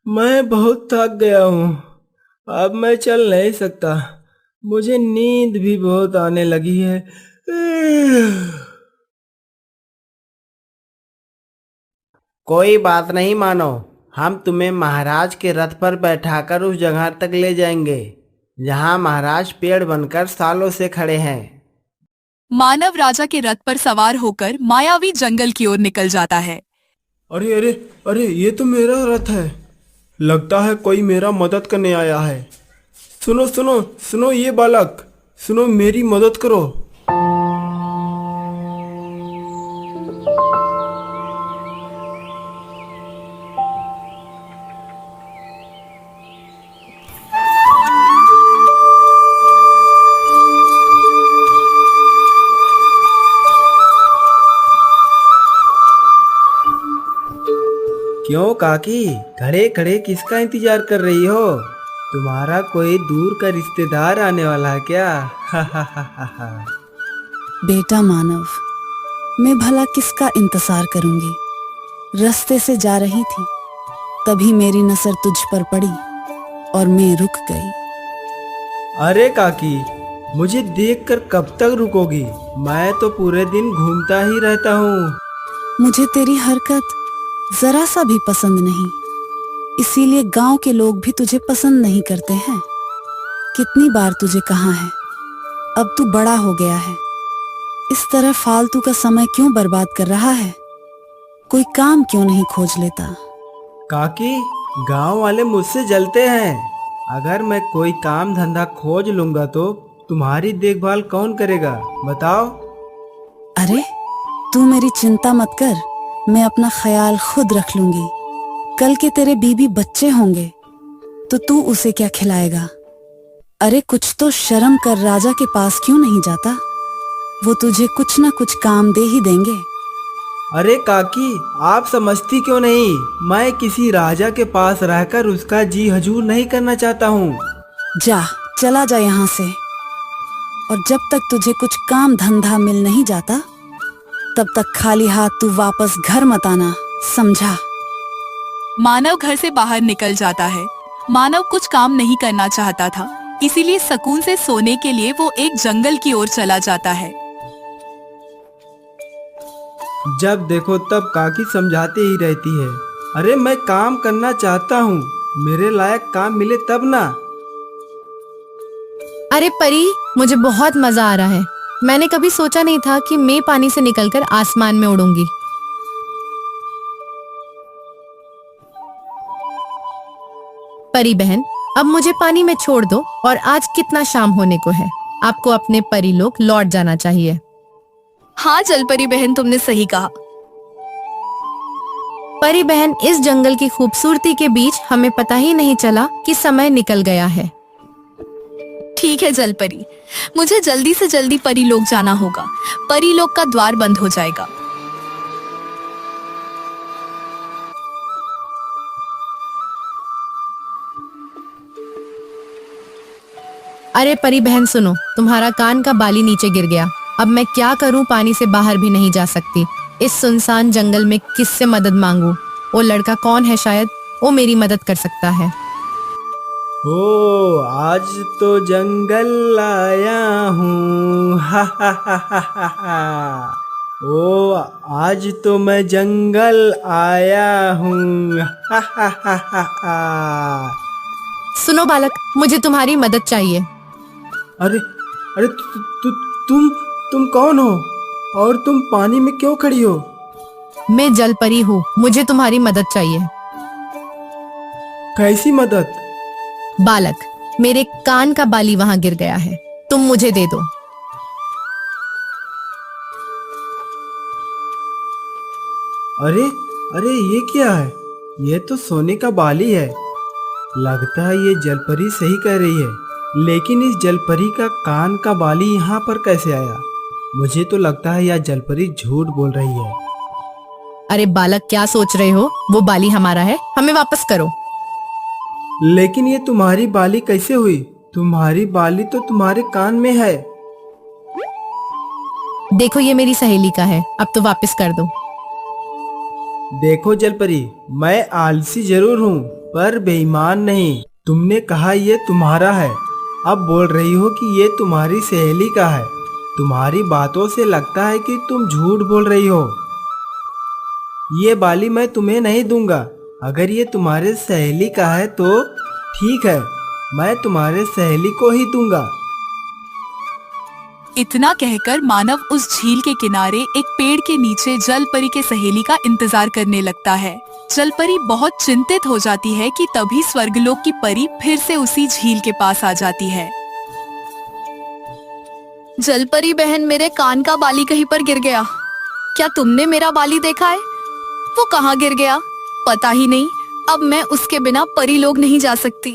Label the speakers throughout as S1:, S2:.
S1: मैं बहुत थक गया हूँ। अब मैं चल नहीं सकता। मुझे नींद भी बहुत आने लगी है।
S2: कोई बात नहीं मानो। हम तुम्हें महाराज के रथ पर बैठाकर उस जगह तक ले जाएंगे जहां महाराज पेड़ बनकर सालों से खड़े हैं।
S3: मानव राजा के रथ पर सवार होकर मायावी जंगल की ओर निकल जाता है।
S1: अरे अरे अरे, ये तो मेरा रथ है। लगता है कोई मेरा मदद करने आया है। सुनो सुनो सुनो ये बालक, सुनो मेरी मदद करो। क्यों काकी, खड़े खड़े किसका इंतजार कर रही हो? तुम्हारा कोई दूर का रिश्तेदार आने वाला है क्या? हा हा हा हा हा।
S4: बेटा मानव, मैं भला किसका इंतजार करूंगी। रास्ते से जा रही थी, तभी मेरी नजर तुझ पर पड़ी और मैं रुक गई।
S1: अरे काकी, मुझे देखकर कब तक रुकोगी? मैं तो पूरे दिन घूमता ही रहता हूँ।
S4: मुझे तेरी हरकत जरा सा भी पसंद नहीं, इसीलिए गांव के लोग भी तुझे पसंद नहीं करते हैं। कितनी बार तुझे कहा है, अब तू बड़ा हो गया है, इस तरह फालतू का समय क्यों बर्बाद कर रहा है? कोई काम क्यों नहीं खोज लेता?
S1: काकी, गांव वाले मुझसे जलते हैं। अगर मैं कोई काम धंधा खोज लूंगा तो तुम्हारी देखभाल कौन करेगा, बताओ?
S4: अरे तू मेरी चिंता मत कर, मैं अपना ख्याल खुद रख लूंगी। कल के तेरे बीबी बच्चे होंगे तो तू उसे क्या खिलाएगा? अरे कुछ तो शर्म कर, राजा के पास क्यों नहीं जाता? वो तुझे कुछ ना कुछ काम दे ही देंगे।
S1: अरे काकी, आप समझती क्यों नहीं? मैं किसी राजा के पास रहकर उसका जी हजूर नहीं करना चाहता हूँ।
S4: जा, चला जा यहाँ से। और जब तक तुझे कुछ काम धंधा मिल नहीं जाता, तब तक खाली हाथ तू वापस घर मत आना, समझा?
S3: मानव घर से बाहर निकल जाता है। मानव कुछ काम नहीं करना चाहता था, इसीलिए सुकून से सोने के लिए वो एक जंगल की ओर चला जाता है।
S1: जब देखो तब काकी समझाती ही रहती है। अरे मैं काम करना चाहता हूँ, मेरे लायक काम मिले तब ना।
S5: अरे परी, मुझे बहुत मजा आ रहा है। मैंने कभी सोचा नहीं था कि मैं पानी से निकलकर आसमान में उड़ूंगी। परी बहन, अब मुझे पानी में छोड़ दो और आज कितना शाम होने को है। आपको अपने परी लोग लौट जाना चाहिए।
S3: हाँ जलपरी बहन, तुमने सही कहा।
S5: परी बहन, इस जंगल की खूबसूरती के बीच हमें पता ही नहीं चला कि समय निकल गया है।
S3: ठीक है जलपरी, मुझे जल्दी से जल्दी परी लोग जाना होगा। परी लोग का द्वार बंद हो जाएगा।
S5: अरे परी बहन सुनो, तुम्हारा कान का बाली नीचे गिर गया। अब मैं क्या करूं, पानी से बाहर भी नहीं जा सकती। इस सुनसान जंगल में किससे मदद मांगू? वो लड़का कौन है? शायद वो मेरी मदद कर सकता है।
S1: ओ, आज तो जंगल आया हूँ, हा हा हा हा हा हा। ओ, आज तो मैं जंगल आया हूँ, हा हा हा हा हा।
S5: सुनो बालक, मुझे तुम्हारी मदद चाहिए।
S1: अरे अरे, तुम तुम कौन हो और तुम पानी में क्यों खड़ी हो?
S5: मैं जल परी हूँ, मुझे तुम्हारी मदद चाहिए।
S1: कैसी मदद?
S5: बालक, मेरे कान का बाली वहां गिर गया है, तुम मुझे दे दो।
S1: अरे अरे, ये क्या है? ये तो सोने का बाली है। लगता है ये जलपरी सही कह रही है, लेकिन इस जलपरी का कान का बाली यहाँ पर कैसे आया? मुझे तो लगता है यह जलपरी झूठ बोल रही है।
S5: अरे बालक, क्या सोच रहे हो? वो बाली हमारा है, हमें वापस करो।
S1: लेकिन ये तुम्हारी बाली कैसे हुई? तुम्हारी बाली तो तुम्हारे कान में है।
S5: देखो, ये मेरी सहेली का है, अब तो वापस कर दो।
S1: देखो जलपरी, मैं आलसी जरूर हूँ, पर बेईमान नहीं। तुमने कहा ये तुम्हारा है, अब बोल रही हो कि ये तुम्हारी सहेली का है। तुम्हारी बातों से लगता है कि तुम झूठ बोल रही हो। ये बाली मैं तुम्हें नहीं दूंगा। अगर ये तुम्हारे सहेली का है तो ठीक है, मैं तुम्हारे सहेली को ही दूंगा।
S3: इतना कहकर मानव उस झील के किनारे एक पेड़ के नीचे जलपरी के सहेली का इंतजार करने लगता है। जलपरी बहुत चिंतित हो जाती है कि तभी स्वर्गलोक की परी फिर से उसी झील के पास आ जाती है।
S6: जलपरी बहन, मेरे कान का बाली कहीं पर गिर गया। क्या तुमने मेरा बाली देखा है? वो कहाँ गिर गया पता ही नहीं। अब मैं उसके बिना परी लोग नहीं जा सकती।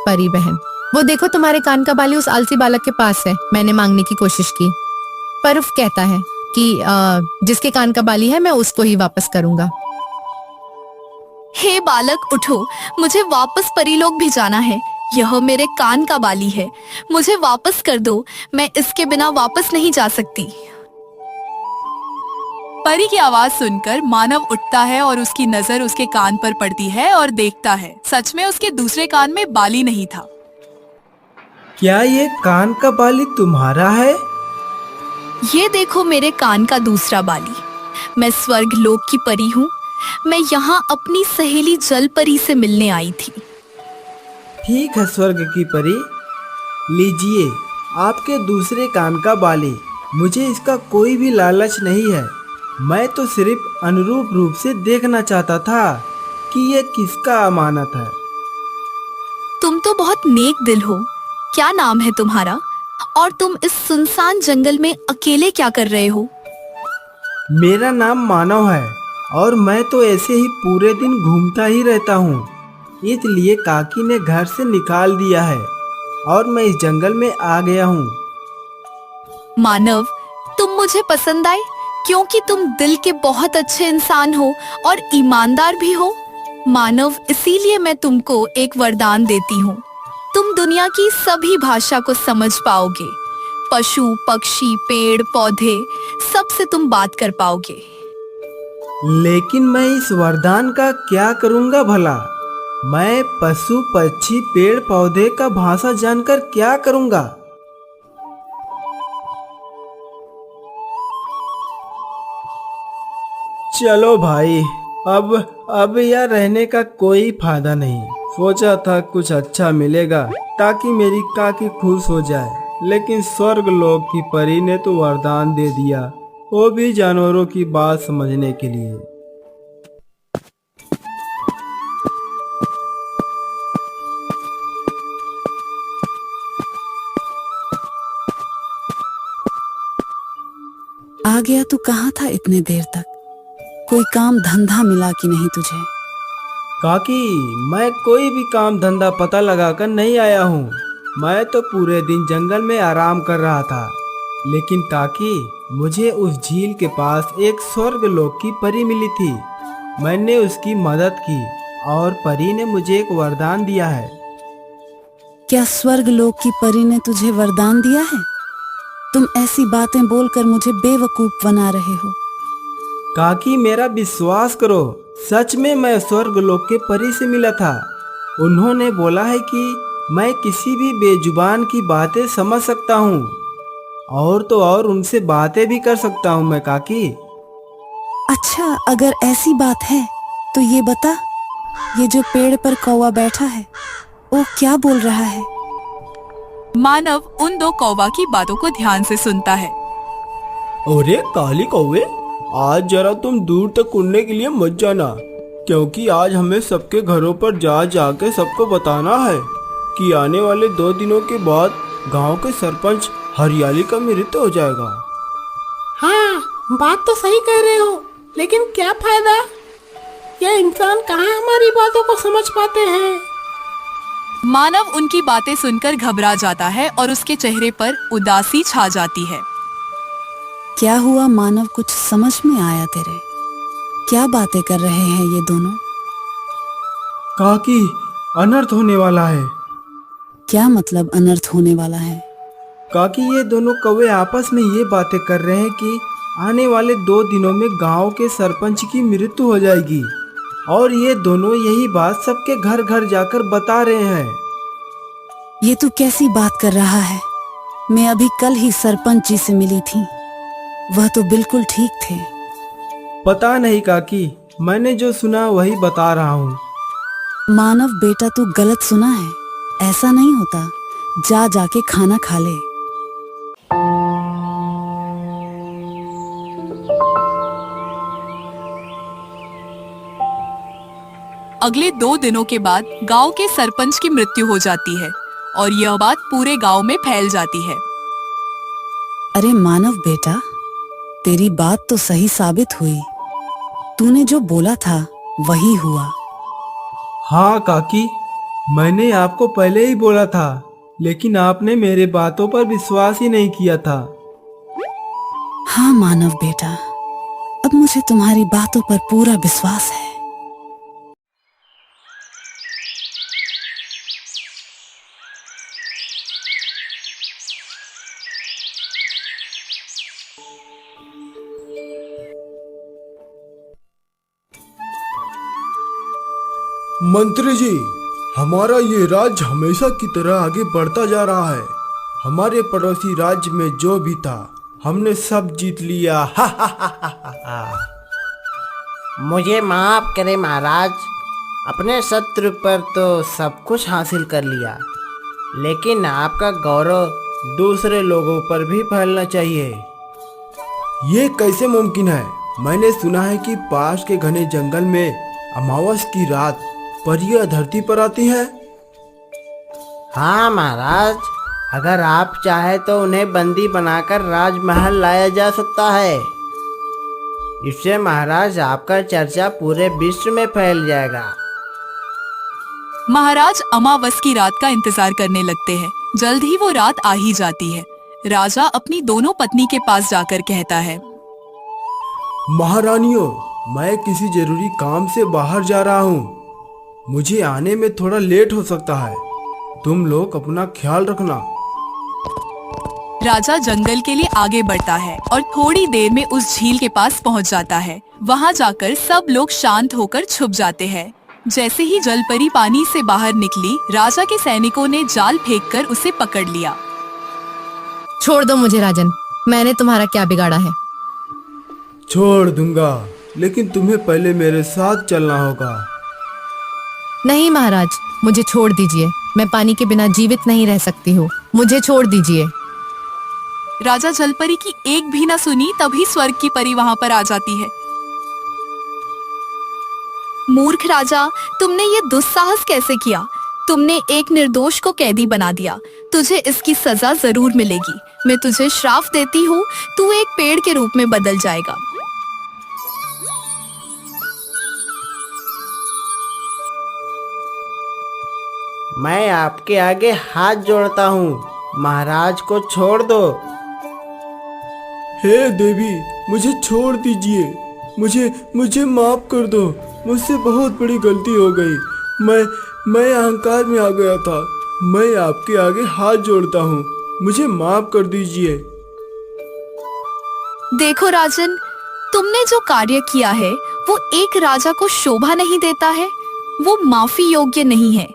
S5: परी बहन, वो देखो तुम्हारे कान का बाली उस आलसी बालक के पास है। मैंने मांगने की कोशिश की पर वो कहता है कि जिसके कान का बाली है मैं उसको ही वापस करूंगा।
S6: हे बालक, उठो, मुझे वापस परी लोग भी जाना है। यह मेरे कान का बाली है, मुझे वापस कर दो। मैं इसके बिना वापस नहीं जा सकती।
S3: परी की आवाज सुनकर मानव उठता है और उसकी नजर उसके कान पर पड़ती है और देखता है सच में उसके दूसरे कान में बाली नहीं था।
S1: क्या ये कान का बाली तुम्हारा है?
S6: ये देखो मेरे कान का दूसरा बाली। मैं स्वर्ग लोक की परी हूँ। मैं यहाँ अपनी सहेली जलपरी से मिलने आई थी।
S1: ठीक है स्वर्ग की परी, लीजिए आपके दूसरे कान का बाली। मुझे इसका कोई भी लालच नहीं है। मैं तो सिर्फ अनुरूप रूप से देखना चाहता था कि ये किसका अमानत है।
S6: तुम तो बहुत नेक दिल हो। क्या नाम है तुम्हारा? और तुम इस सुनसान जंगल में अकेले क्या कर रहे हो?
S1: मेरा नाम मानव है और मैं तो ऐसे ही पूरे दिन घूमता ही रहता हूँ। इसलिए काकी ने घर से निकाल दिया है और मैं इस जंगल में आ गया हूँ।
S6: मानव, तुम मुझे पसंद आए क्योंकि तुम दिल के बहुत अच्छे इंसान हो और ईमानदार भी हो। मानव, इसीलिए मैं तुमको एक वरदान देती हूँ। तुम दुनिया की सभी भाषा को समझ पाओगे। पशु, पक्षी, पेड़, पौधे, सबसे तुम बात कर पाओगे।
S1: लेकिन मैं इस वरदान का क्या करूँगा भला? मैं पशु, पक्षी, पेड़ पौधे का भाषा जानकर क्या करूँगा? चलो भाई, अब यह रहने का कोई फायदा नहीं। सोचा था कुछ अच्छा मिलेगा ताकि मेरी काकी खुश हो जाए, लेकिन स्वर्ग लोक की परी ने तो वरदान दे दिया, वो भी जानवरों की बात समझने के लिए।
S4: आ गया तू कहाँ था इतने देर तक? कोई काम धंधा मिला कि नहीं तुझे?
S1: काकी, मैं कोई भी काम धंधा पता लगाकर नहीं आया हूँ। मैं तो पूरे दिन जंगल में आराम कर रहा था। लेकिन काकी, मुझे उस झील के पास एक स्वर्ग लोक की परी मिली थी। मैंने उसकी मदद की और परी ने मुझे एक वरदान दिया है।
S4: क्या स्वर्ग लोक की परी ने तुझे वरदान दिया है? तुम ऐसी बातें बोलकर मुझे बेवकूफ बना रहे हो।
S1: काकी, मेरा विश्वास करो, सच में मैं स्वर्ग लोक के परी से मिला था। उन्होंने बोला है कि मैं किसी भी बेजुबान की बातें समझ सकता हूँ और तो और उनसे बातें भी कर सकता हूँ मैं काकी।
S4: अच्छा, अगर ऐसी बात है तो ये बता, ये जो पेड़ पर कौवा बैठा है वो क्या बोल रहा है?
S3: मानव उन दो कौवा की बातों को ध्यान से सुनता है।
S1: अरे काली कौवे, आज जरा तुम दूर तक उड़ने के लिए मत जाना, क्योंकि आज हमें सबके घरों पर जा जाके सबको बताना है कि आने वाले 2 दिनों के बाद गांव के सरपंच हरियाली का मृत्यु हो जाएगा।
S7: हाँ, बात तो सही कह रहे हो, लेकिन क्या फायदा? ये इंसान कहाँ हमारी बातों को समझ पाते हैं।
S3: मानव उनकी बातें सुनकर घबरा जाता है और उसके चेहरे पर उदासी छा जाती है।
S4: क्या हुआ मानव, कुछ समझ में आया तेरे? क्या बातें कर रहे हैं ये दोनों?
S1: काकी, अनर्थ होने वाला है।
S4: क्या मतलब अनर्थ होने वाला है?
S1: काकी, ये दोनों कौवे आपस में ये बातें कर रहे हैं कि आने वाले 2 दिनों में गांव के सरपंच की मृत्यु हो जाएगी। और ये दोनों यही बात सबके घर घर जाकर बता रहे हैं।
S4: ये तू कैसी बात कर रहा है? मैं अभी कल ही सरपंच जी से मिली थी, वह तो बिल्कुल ठीक थे।
S1: पता नहीं काकी, मैंने जो सुना वही बता रहा हूँ।
S4: मानव बेटा, तू गलत सुना है, ऐसा नहीं होता। जा जाके खाना खा ले।
S3: अगले 2 दिनों के बाद गांव के सरपंच की मृत्यु हो जाती है और यह बात पूरे गांव में फैल जाती है।
S4: अरे मानव बेटा, तेरी बात तो सही साबित हुई। तूने जो बोला था वही हुआ।
S1: हाँ काकी, मैंने आपको पहले ही बोला था, लेकिन आपने मेरे बातों पर विश्वास ही नहीं किया था।
S4: हाँ मानव बेटा, अब मुझे तुम्हारी बातों पर पूरा विश्वास है।
S1: मंत्री जी, हमारा ये राज्य हमेशा की तरह आगे बढ़ता जा रहा है। हमारे पड़ोसी राज्य में जो भी था, हमने सब जीत लिया। हा हा हा हा हा।
S2: मुझे माफ करें महाराज, अपने शत्रु पर तो सब कुछ हासिल कर लिया, लेकिन आपका गौरव दूसरे लोगों पर भी फैलना चाहिए।
S1: ये कैसे मुमकिन है? मैंने सुना है कि पास के घने जंगल में अमावस की रात परियां धरती पर आती हैं।
S2: हाँ महाराज, अगर आप चाहे तो उन्हें बंदी बनाकर राजमहल लाया जा सकता है। इससे महाराज आपका चर्चा पूरे विश्व में फैल जाएगा।
S3: महाराज अमावस की रात का इंतजार करने लगते हैं। जल्द ही वो रात आ ही जाती है। राजा अपनी दोनों पत्नी के पास जाकर कहता है,
S1: महारानियों, मैं किसी जरूरी काम से बाहर जा रहा हूँ। मुझे आने में थोड़ा लेट हो सकता है। तुम लोग अपना ख्याल रखना।
S3: राजा जंगल के लिए आगे बढ़ता है और थोड़ी देर में उस झील के पास पहुंच जाता है। वहां जाकर सब लोग शांत होकर छुप जाते हैं। जैसे ही जलपरी पानी से बाहर निकली, राजा के सैनिकों ने जाल फेंककर उसे पकड़ लिया।
S5: छोड़ दो मुझे राजन, मैंने तुम्हारा क्या बिगाड़ा है?
S1: छोड़ दूंगा, लेकिन तुम्हें पहले मेरे साथ चलना होगा।
S5: नहीं महाराज, मुझे छोड़ दीजिए। मैं पानी के बिना जीवित नहीं रह सकती हूँ। मुझे छोड़ दीजिए।
S3: राजा जलपरी की एक भी न सुनी, तभी स्वर्ग की परी वहां पर आ जाती है।
S6: मूर्ख राजा, तुमने ये दुस्साहस कैसे किया? तुमने एक निर्दोष को कैदी बना दिया। तुझे इसकी सजा जरूर मिलेगी। मैं तुझे श्राप देती हूँ, तू एक पेड़ के रूप में बदल जाएगा।
S2: मैं आपके आगे हाथ जोड़ता हूँ, महाराज को छोड़ दो।
S1: हे देवी, मुझे छोड़ दीजिए। मुझे माफ कर दो। मुझसे बहुत बड़ी गलती हो गई। मैं अहंकार में आ गया था। मैं आपके आगे हाथ जोड़ता हूँ, मुझे माफ कर दीजिए।
S6: देखो राजन, तुमने जो कार्य किया है वो एक राजा को शोभा नहीं देता है, वो माफी योग्य नहीं है।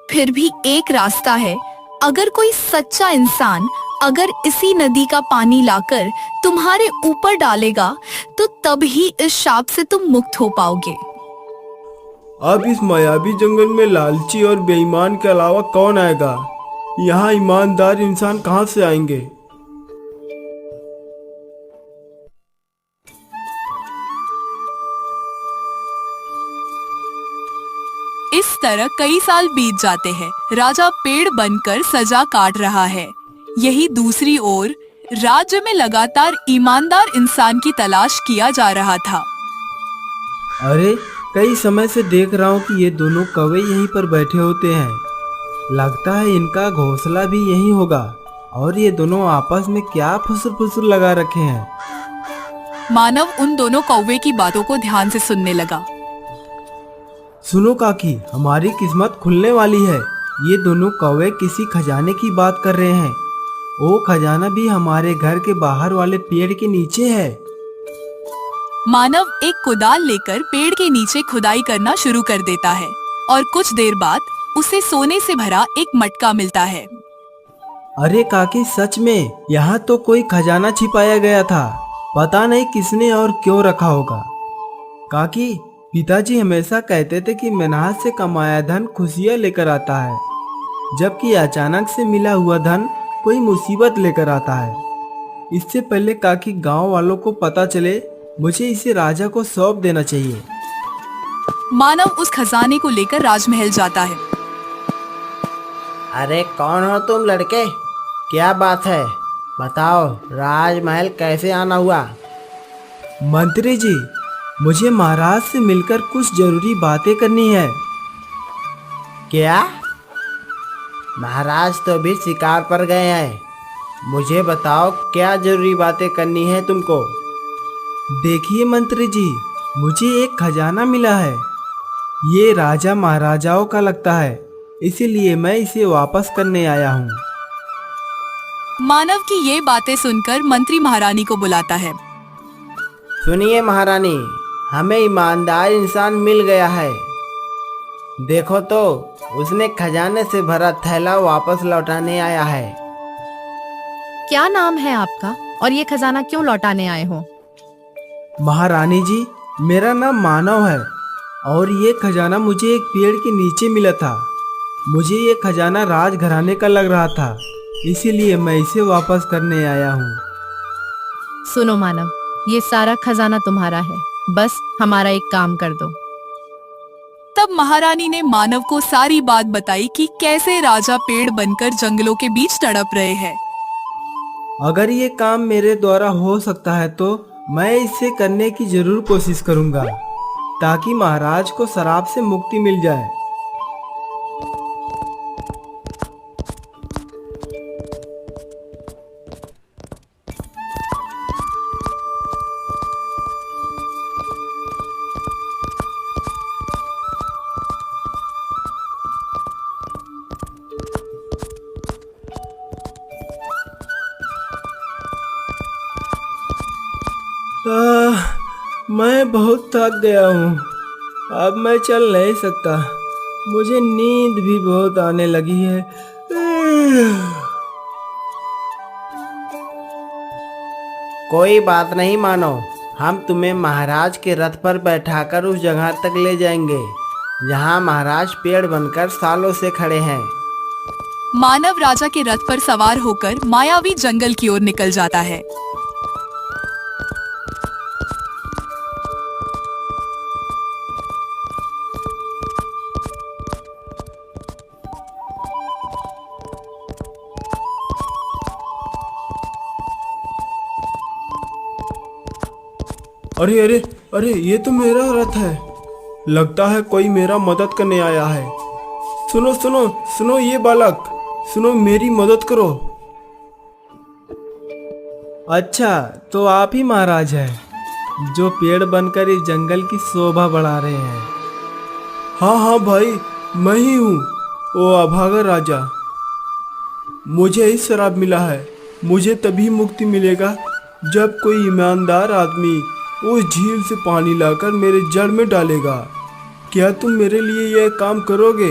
S6: फिर भी एक रास्ता है। अगर कोई सच्चा इंसान अगर इसी नदी का पानी लाकर तुम्हारे ऊपर डालेगा तो तब ही इस शाप से तुम मुक्त हो पाओगे।
S1: अब इस मायावी जंगल में लालची और बेईमान के अलावा कौन आएगा? यहाँ ईमानदार इंसान कहाँ से आएंगे?
S3: इस तरह कई साल बीत जाते हैं। राजा पेड़ बनकर सजा काट रहा है। यही दूसरी ओर राज्य में लगातार ईमानदार इंसान की तलाश किया जा रहा था।
S1: अरे, कई समय से देख रहा हूँ कि ये दोनों कौवे यहीं पर बैठे होते हैं। लगता है इनका घोंसला भी यहीं होगा। और ये दोनों आपस में क्या फुसुर फुसुर लगा रखे हैं।
S3: मानव उन दोनों कौवे की बातों को ध्यान से सुनने लगा।
S1: सुनो काकी, हमारी किस्मत खुलने वाली है। ये दोनों कौवे किसी खजाने की बात कर रहे हैं। वो खजाना भी हमारे घर के बाहर वाले पेड़ के नीचे है।
S3: मानव एक कुदाल लेकर पेड़ के नीचे खुदाई करना शुरू कर देता है और कुछ देर बाद उसे सोने से भरा एक मटका मिलता है।
S1: अरे काकी, सच में यहाँ तो कोई खजाना छिपाया गया था। पता नहीं किसने और क्यों रखा होगा। काकी, पिताजी हमेशा कहते थे कि मेहनत से कमाया धन खुशियाँ लेकर आता है, जबकि अचानक से मिला हुआ धन कोई मुसीबत लेकर आता है। इससे पहले काकी गांव वालों को पता चले, मुझे इसे राजा को सौंप देना चाहिए।
S3: मानव उस खजाने को लेकर राजमहल जाता है।
S2: अरे कौन हो तुम लड़के? क्या बात है? बताओ, राजमहल कैसे आना हुआ?
S1: मंत्री जी, मुझे महाराज से मिलकर कुछ जरूरी बातें करनी है।
S2: क्या? महाराज तो अभी शिकार पर गए हैं। मुझे बताओ, क्या जरूरी बातें करनी है तुमको?
S1: देखिए मंत्री जी, मुझे एक खजाना मिला है। ये राजा महाराजाओं का लगता है, इसीलिए मैं इसे वापस करने आया हूँ।
S3: मानव की ये बातें सुनकर मंत्री महारानी को बुलाता है।
S2: सुनिए महारानी, हमें ईमानदार इंसान मिल गया है। देखो तो, उसने खजाने से भरा थैला वापस लौटाने आया है।
S5: क्या नाम है आपका और ये खजाना क्यों लौटाने आए हो?
S1: महारानी जी, मेरा नाम मानव है और ये खजाना मुझे एक पेड़ के नीचे मिला था। मुझे ये खजाना राजघराने का लग रहा था, इसीलिए मैं इसे वापस करने आया हूँ।
S5: सुनो मानव, ये सारा खजाना तुम्हारा है, बस हमारा एक काम कर दो।
S3: तब महारानी ने मानव को सारी बात बताई कि कैसे राजा पेड़ बनकर जंगलों के बीच तड़प रहे हैं।
S1: अगर ये काम मेरे द्वारा हो सकता है तो मैं इसे करने की जरूर कोशिश करूंगा, ताकि महाराज को शराब से मुक्ति मिल जाए। मैं बहुत थक गया हूँ, अब मैं चल नहीं सकता। मुझे नींद भी बहुत आने लगी है।
S2: कोई बात नहीं मानो, हम तुम्हें महाराज के रथ पर बैठाकर उस जगह तक ले जाएंगे जहाँ महाराज पेड़ बनकर सालों से खड़े हैं।
S3: मानव राजा के रथ पर सवार होकर मायावी जंगल की ओर निकल जाता है।
S1: अरे अरे अरे, ये तो मेरा रथ है। लगता है कोई मेरा मदद करने आया है। सुनो सुनो सुनो, ये बालक, सुनो, मेरी मदद करो। अच्छा, तो आप ही महाराज हैं जो पेड़ बनकर इस जंगल की शोभा बढ़ा रहे हैं। हाँ हाँ भाई, मैं ही हूँ, ओ अभागा राजा। मुझे ही शराब मिला है। मुझे तभी मुक्ति मिलेगा जब कोई ईमानदार आदमी उस झील से पानी लाकर मेरे जड़ में डालेगा। क्या तुम मेरे लिए यह काम करोगे?